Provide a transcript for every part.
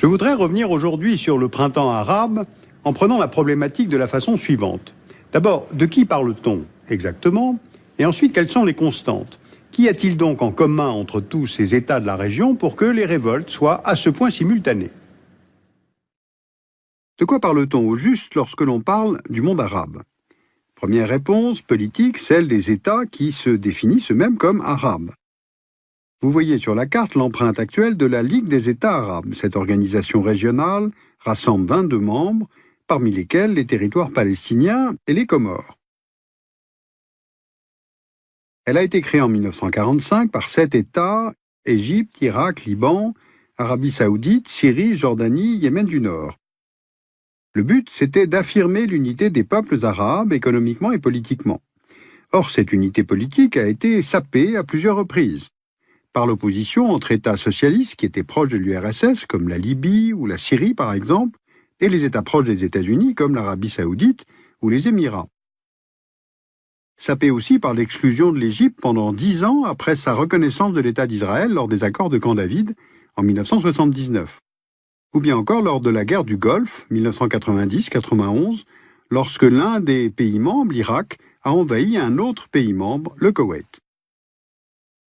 Je voudrais revenir aujourd'hui sur le printemps arabe en prenant la problématique de la façon suivante. D'abord, de qui parle-t-on exactement? Et ensuite, quelles sont les constantes? Qu'y a-t-il donc en commun entre tous ces États de la région pour que les révoltes soient à ce point simultanées? De quoi parle-t-on au juste lorsque l'on parle du monde arabe? Première réponse politique, celle des États qui se définissent eux-mêmes comme arabes. Vous voyez sur la carte l'empreinte actuelle de la Ligue des États arabes. Cette organisation régionale rassemble 22 membres, parmi lesquels les territoires palestiniens et les Comores. Elle a été créée en 1945 par 7 États, Égypte, Irak, Liban, Arabie saoudite, Syrie, Jordanie, Yémen du Nord. Le but, c'était d'affirmer l'unité des peuples arabes économiquement et politiquement. Or, cette unité politique a été sapée à plusieurs reprises par l'opposition entre États socialistes qui étaient proches de l'URSS, comme la Libye ou la Syrie par exemple, et les États proches des États-Unis, comme l'Arabie saoudite ou les Émirats. Sapée aussi par l'exclusion de l'Égypte pendant 10 ans après sa reconnaissance de l'État d'Israël lors des accords de Camp David en 1979. Ou bien encore lors de la guerre du Golfe, 1990-91, lorsque l'un des pays membres, l'Irak, a envahi un autre pays membre, le Koweït.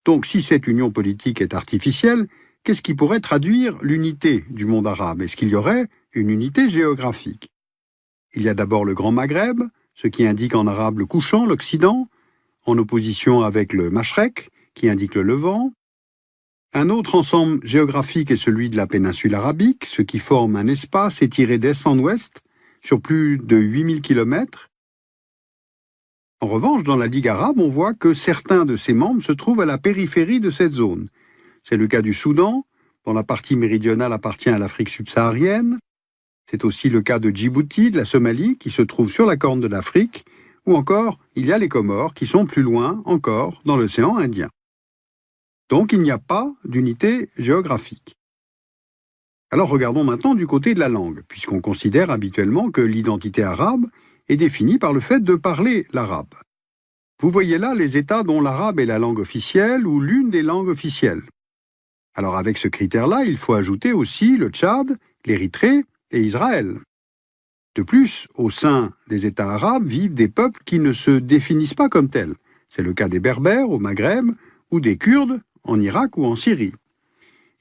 Donc si cette union politique est artificielle, qu'est-ce qui pourrait traduire l'unité du monde arabe? Est-ce qu'il y aurait une unité géographique? Il y a d'abord le Grand Maghreb, ce qui indique en arabe le couchant, l'Occident, en opposition avec le Mashrek, qui indique le Levant. Un autre ensemble géographique est celui de la péninsule arabique, ce qui forme un espace étiré d'est en ouest sur plus de 8000 km. En revanche, dans la Ligue arabe, on voit que certains de ses membres se trouvent à la périphérie de cette zone. C'est le cas du Soudan, dont la partie méridionale appartient à l'Afrique subsaharienne. C'est aussi le cas de Djibouti, de la Somalie, qui se trouve sur la corne de l'Afrique, ou encore, il y a les Comores, qui sont plus loin encore, dans l'océan Indien. Donc, il n'y a pas d'unité géographique. Alors, regardons maintenant du côté de la langue, puisqu'on considère habituellement que l'identité arabe est définie par le fait de parler l'arabe. Vous voyez là les États dont l'arabe est la langue officielle ou l'une des langues officielles. Alors, avec ce critère-là, il faut ajouter aussi le Tchad, l'Érythrée et Israël. De plus, au sein des États arabes vivent des peuples qui ne se définissent pas comme tels. C'est le cas des Berbères au Maghreb ou des Kurdes en Irak ou en Syrie.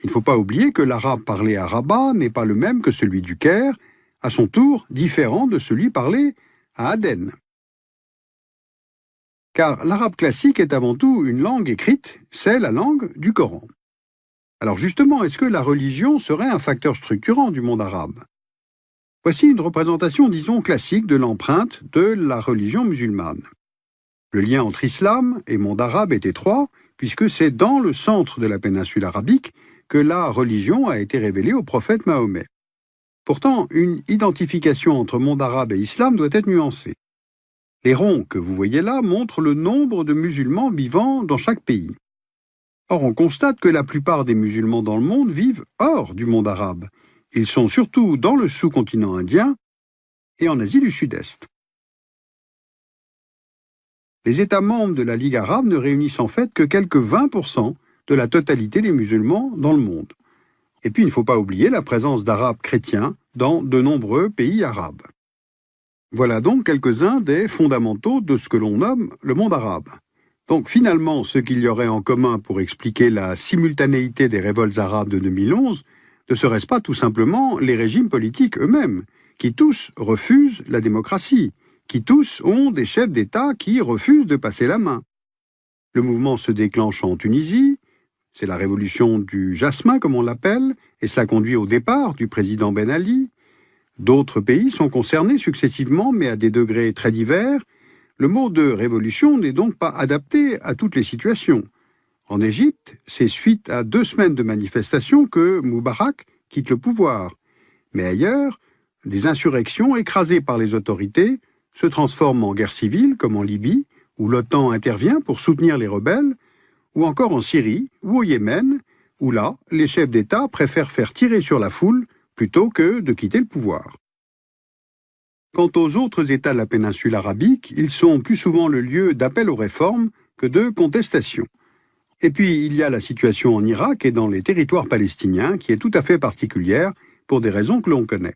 Il ne faut pas oublier que l'arabe parlé à Rabat n'est pas le même que celui du Caire, à son tour différent de celui parlé à Aden. Car l'arabe classique est avant tout une langue écrite, c'est la langue du Coran. Alors justement, est-ce que la religion serait un facteur structurant du monde arabe? Voici une représentation, disons, classique de l'empreinte de la religion musulmane. Le lien entre islam et monde arabe est étroit, puisque c'est dans le centre de la péninsule arabique que la religion a été révélée au prophète Mahomet. Pourtant, une identification entre monde arabe et islam doit être nuancée. Les ronds que vous voyez là montrent le nombre de musulmans vivant dans chaque pays. Or, on constate que la plupart des musulmans dans le monde vivent hors du monde arabe. Ils sont surtout dans le sous-continent indien et en Asie du Sud-Est. Les États membres de la Ligue arabe ne réunissent en fait que quelques 20% de la totalité des musulmans dans le monde. Et puis, il ne faut pas oublier la présence d'Arabes chrétiens dans de nombreux pays arabes. Voilà donc quelques-uns des fondamentaux de ce que l'on nomme le monde arabe. Donc finalement, ce qu'il y aurait en commun pour expliquer la simultanéité des révoltes arabes de 2011, ne serait-ce pas tout simplement les régimes politiques eux-mêmes, qui tous refusent la démocratie, qui tous ont des chefs d'État qui refusent de passer la main. Le mouvement se déclenche en Tunisie, c'est la révolution du jasmin, comme on l'appelle, et cela conduit au départ du président Ben Ali. D'autres pays sont concernés successivement, mais à des degrés très divers. Le mot de révolution n'est donc pas adapté à toutes les situations. En Égypte, c'est suite à 2 semaines de manifestations que Moubarak quitte le pouvoir. Mais ailleurs, des insurrections écrasées par les autorités se transforment en guerre civile, comme en Libye, où l'OTAN intervient pour soutenir les rebelles, ou encore en Syrie ou au Yémen, où là, les chefs d'État préfèrent faire tirer sur la foule plutôt que de quitter le pouvoir. Quant aux autres États de la péninsule arabique, ils sont plus souvent le lieu d'appel aux réformes que de contestation. Et puis, il y a la situation en Irak et dans les territoires palestiniens qui est tout à fait particulière pour des raisons que l'on connaît.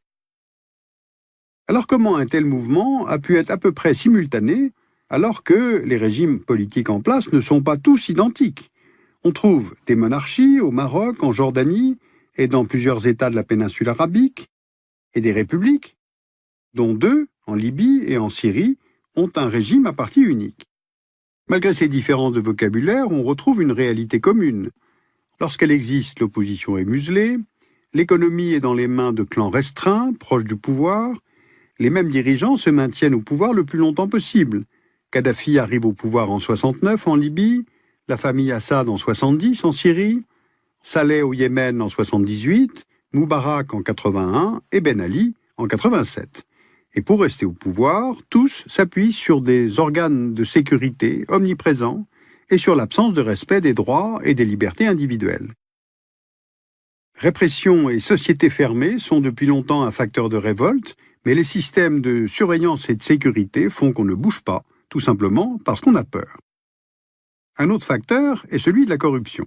Alors comment un tel mouvement a pu être à peu près simultané alors que les régimes politiques en place ne sont pas tous identiques? On trouve des monarchies au Maroc, en Jordanie et dans plusieurs États de la péninsule arabique, et des républiques, dont 2, en Libye et en Syrie, ont un régime à parti unique. Malgré ces différences de vocabulaire, on retrouve une réalité commune. Lorsqu'elle existe, l'opposition est muselée, l'économie est dans les mains de clans restreints, proches du pouvoir, les mêmes dirigeants se maintiennent au pouvoir le plus longtemps possible. Kadhafi arrive au pouvoir en 69 en Libye, la famille Assad en 70 en Syrie, Saleh au Yémen en 78, Moubarak en 81 et Ben Ali en 87. Et pour rester au pouvoir, tous s'appuient sur des organes de sécurité omniprésents et sur l'absence de respect des droits et des libertés individuelles. Répression et société fermée sont depuis longtemps un facteur de révolte, mais les systèmes de surveillance et de sécurité font qu'on ne bouge pas, tout simplement parce qu'on a peur. Un autre facteur est celui de la corruption.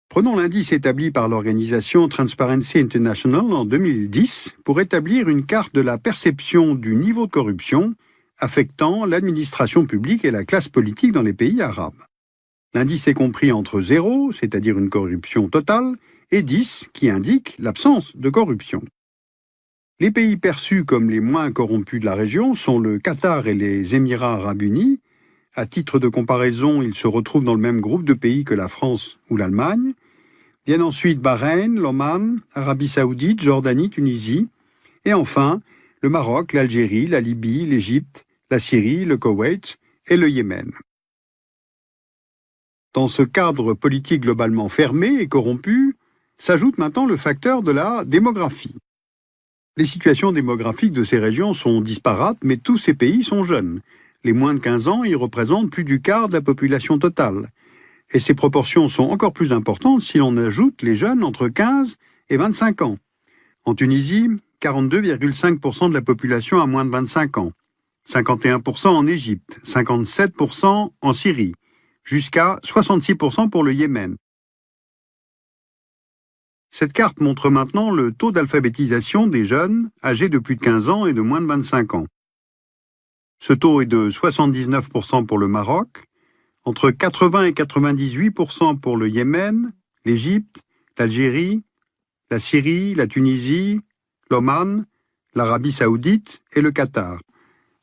Prenons l'indice établi par l'organisation Transparency International en 2010 pour établir une carte de la perception du niveau de corruption affectant l'administration publique et la classe politique dans les pays arabes. L'indice est compris entre 0, c'est-à-dire une corruption totale, et 10, qui indique l'absence de corruption. Les pays perçus comme les moins corrompus de la région sont le Qatar et les Émirats arabes unis. À titre de comparaison, ils se retrouvent dans le même groupe de pays que la France ou l'Allemagne. Viennent ensuite Bahreïn, l'Oman, Arabie saoudite, Jordanie, Tunisie. Et enfin, le Maroc, l'Algérie, la Libye, l'Égypte, la Syrie, le Koweït et le Yémen. Dans ce cadre politique globalement fermé et corrompu, s'ajoute maintenant le facteur de la démographie. Les situations démographiques de ces régions sont disparates, mais tous ces pays sont jeunes. Les moins de 15 ans y représentent plus du quart de la population totale. Et ces proportions sont encore plus importantes si l'on ajoute les jeunes entre 15 et 25 ans. En Tunisie, 42,5% de la population a moins de 25 ans, 51% en Égypte, 57% en Syrie, jusqu'à 66% pour le Yémen. Cette carte montre maintenant le taux d'alphabétisation des jeunes âgés de plus de 15 ans et de moins de 25 ans. Ce taux est de 79% pour le Maroc, entre 80 et 98% pour le Yémen, l'Égypte, l'Algérie, la Syrie, la Tunisie, l'Oman, l'Arabie saoudite et le Qatar.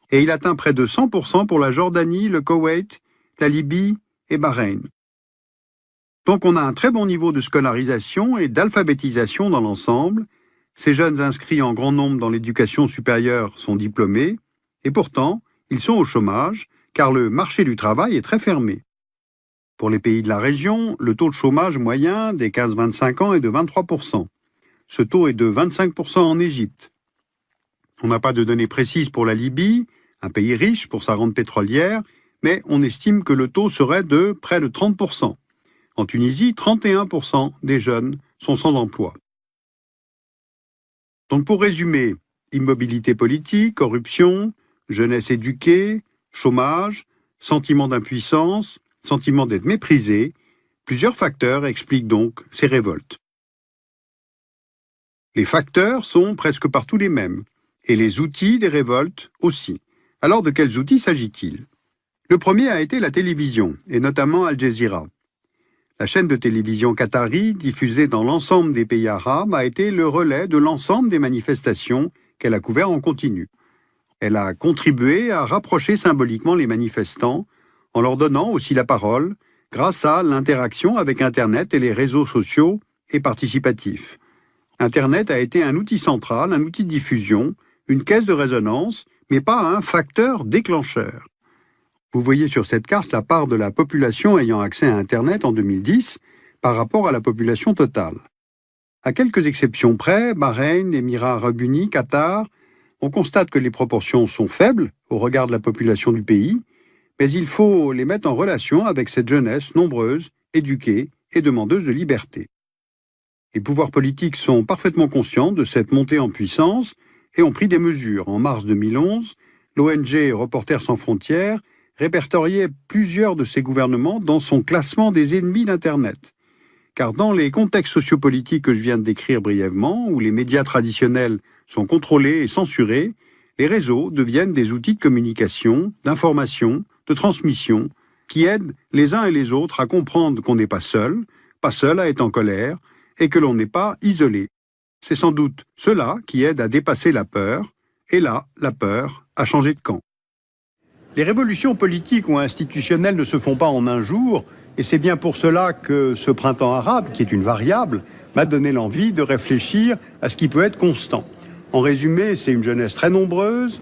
Et il atteint près de 100% pour la Jordanie, le Koweït, la Libye et Bahreïn. Donc on a un très bon niveau de scolarisation et d'alphabétisation dans l'ensemble. Ces jeunes inscrits en grand nombre dans l'éducation supérieure sont diplômés, et pourtant, ils sont au chômage, car le marché du travail est très fermé. Pour les pays de la région, le taux de chômage moyen des 15-25 ans est de 23%. Ce taux est de 25% en Égypte. On n'a pas de données précises pour la Libye, un pays riche pour sa rente pétrolière, mais on estime que le taux serait de près de 30%. En Tunisie, 31% des jeunes sont sans emploi. Donc pour résumer, immobilité politique, corruption, jeunesse éduquée, chômage, sentiment d'impuissance, sentiment d'être méprisé, plusieurs facteurs expliquent donc ces révoltes. Les facteurs sont presque partout les mêmes, et les outils des révoltes aussi. Alors de quels outils s'agit-il? Le premier a été la télévision, et notamment Al Jazeera. La chaîne de télévision qatari, diffusée dans l'ensemble des pays arabes, a été le relais de l'ensemble des manifestations qu'elle a couvertes en continu. Elle a contribué à rapprocher symboliquement les manifestants, en leur donnant aussi la parole, grâce à l'interaction avec Internet et les réseaux sociaux et participatifs. Internet a été un outil central, un outil de diffusion, une caisse de résonance, mais pas un facteur déclencheur. Vous voyez sur cette carte la part de la population ayant accès à Internet en 2010 par rapport à la population totale. À quelques exceptions près, Bahreïn, Émirats arabes unis, Qatar, on constate que les proportions sont faibles au regard de la population du pays, mais il faut les mettre en relation avec cette jeunesse nombreuse, éduquée et demandeuse de liberté. Les pouvoirs politiques sont parfaitement conscients de cette montée en puissance et ont pris des mesures. En mars 2011, l'ONG Reporters sans frontières répertoriait plusieurs de ces gouvernements dans son classement des ennemis d'Internet. car dans les contextes sociopolitiques que je viens de décrire brièvement, où les médias traditionnels sont contrôlés et censurés, les réseaux deviennent des outils de communication, d'information, de transmission, qui aident les uns et les autres à comprendre qu'on n'est pas seul à être en colère, et que l'on n'est pas isolé. C'est sans doute cela qui aide à dépasser la peur, et là, la peur a changé de camp. Les révolutions politiques ou institutionnelles ne se font pas en un jour, et c'est bien pour cela que ce printemps arabe, qui est une variable, m'a donné l'envie de réfléchir à ce qui peut être constant. En résumé, c'est une jeunesse très nombreuse,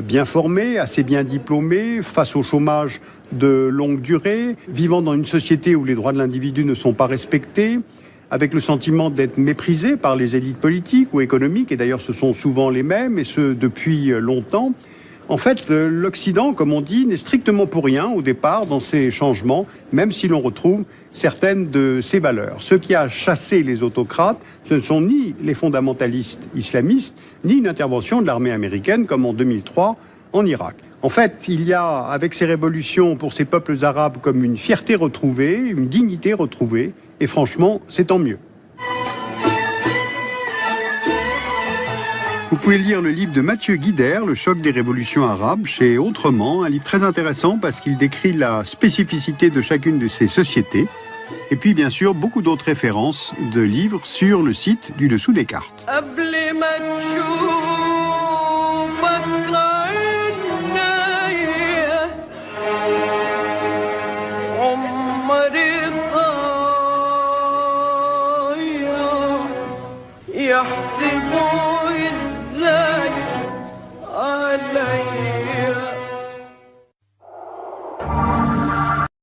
bien formée, assez bien diplômée, face au chômage de longue durée, vivant dans une société où les droits de l'individu ne sont pas respectés, avec le sentiment d'être méprisé par les élites politiques ou économiques, et d'ailleurs ce sont souvent les mêmes, et ce depuis longtemps. En fait, l'Occident, comme on dit, n'est strictement pour rien au départ dans ces changements, même si l'on retrouve certaines de ses valeurs. Ce qui a chassé les autocrates, ce ne sont ni les fondamentalistes islamistes, ni une intervention de l'armée américaine comme en 2003 en Irak. En fait, il y a, avec ces révolutions pour ces peuples arabes, comme une fierté retrouvée, une dignité retrouvée, et franchement, c'est tant mieux. Vous pouvez lire le livre de Mathieu Guider, Le choc des révolutions arabes, chez Autrement, un livre très intéressant parce qu'il décrit la spécificité de chacune de ces sociétés. Et puis, bien sûr, beaucoup d'autres références de livres sur le site du dessous des cartes. يحسبوا ازاي علي